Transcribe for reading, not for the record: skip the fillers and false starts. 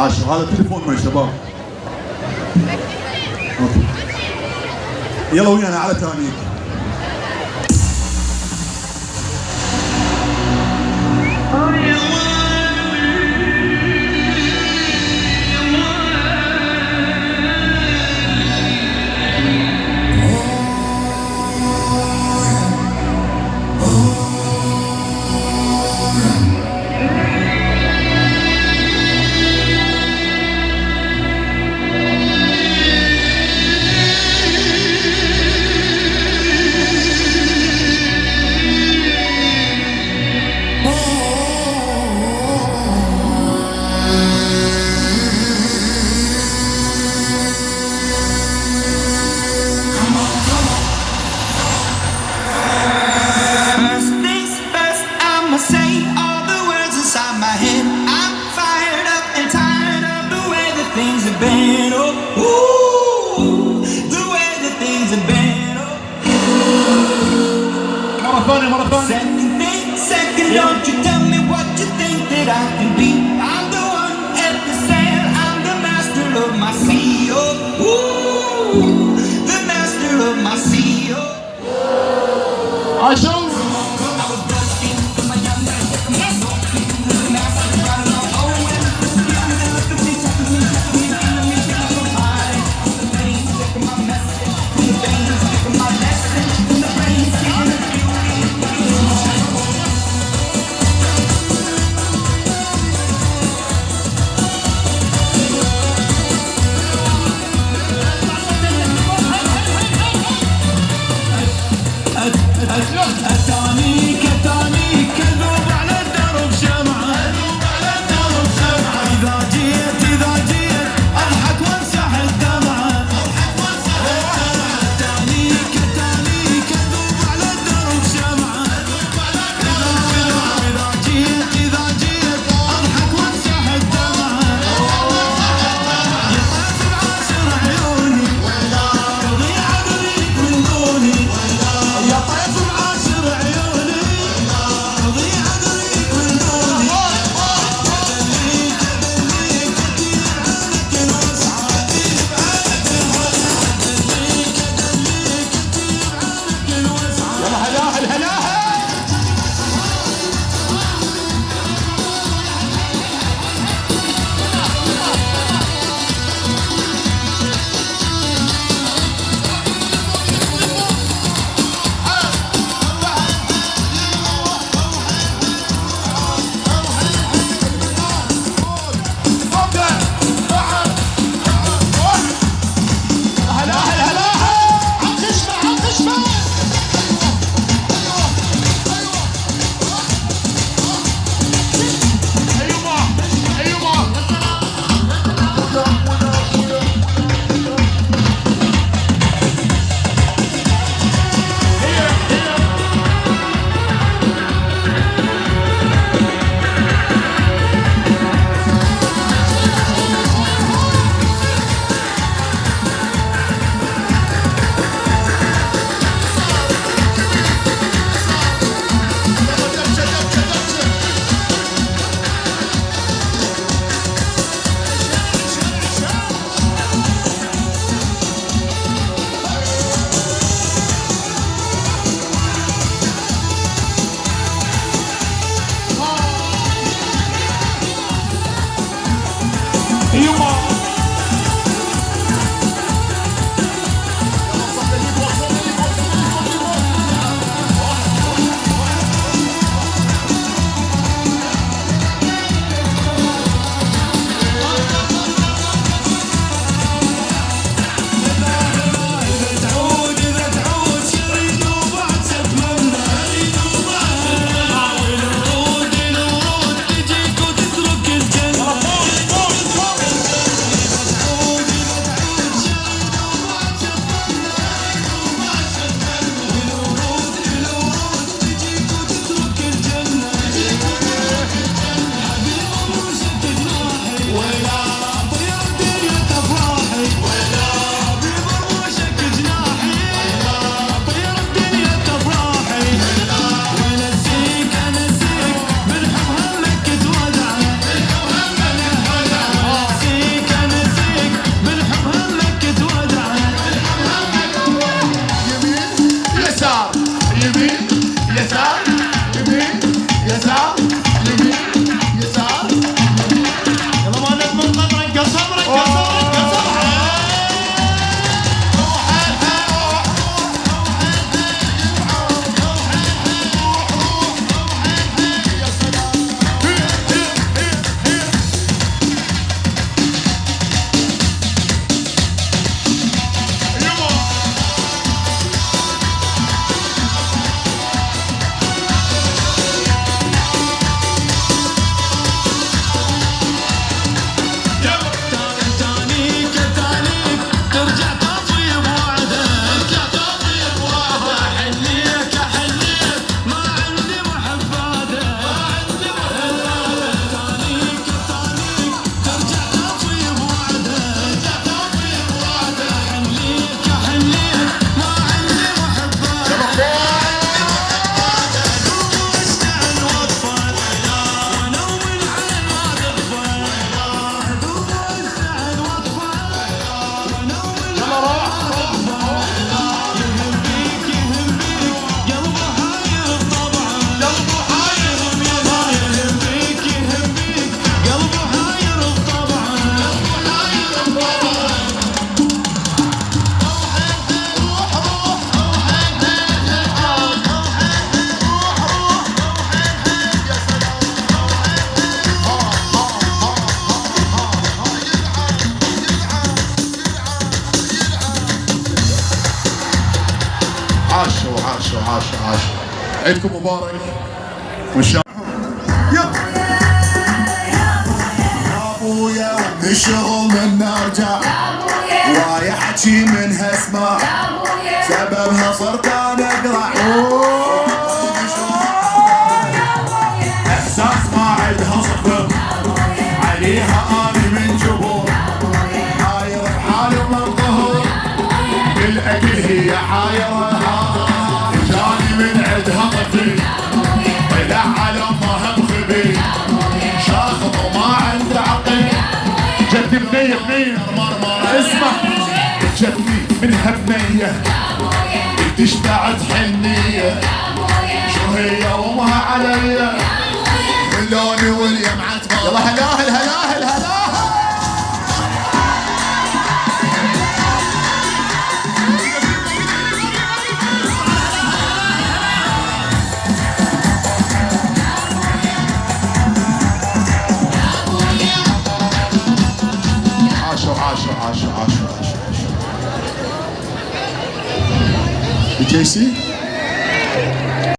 عاشر. هذا تليفون من شباب. أوكي. يلا ويانا على تانيك. مرة ثانية. Second, don't you tell me what you think that I can be. I'm the one at the sail, I'm the master of my sea. Oh, ooh, the master of my sea. Oh, I show. أتانيك أذوب على الدرب شمعة، إذا جيت أضحك وامسح الدمعة. أتانيك أذوب على الدرب شمعة، إذا جيت أضحك وامسح الدمعة. يا طيف عاشر عيوني تضيع عذريك من دوني، يا طيف عاشر عيوني عيدكم مبارك وان شاء الله. يا ابويا من الشغل من ارجع وايا حكي منها اسمع سببها صرت انا اقرع احساس ما عندها صفر عليها اني من جبور حاير بحالي ومنظهر بالاكل هي حايره جاني من عندها طفل طلع على امها بخبي شاخط وما عنده عقل جدي بنيه اسمع جدي منها بنيه تشتعت حنيه شو هي وامها عليا لوني واليم عتبه يلا هلاهل هلاهل هلاهل عاشوا. جي سي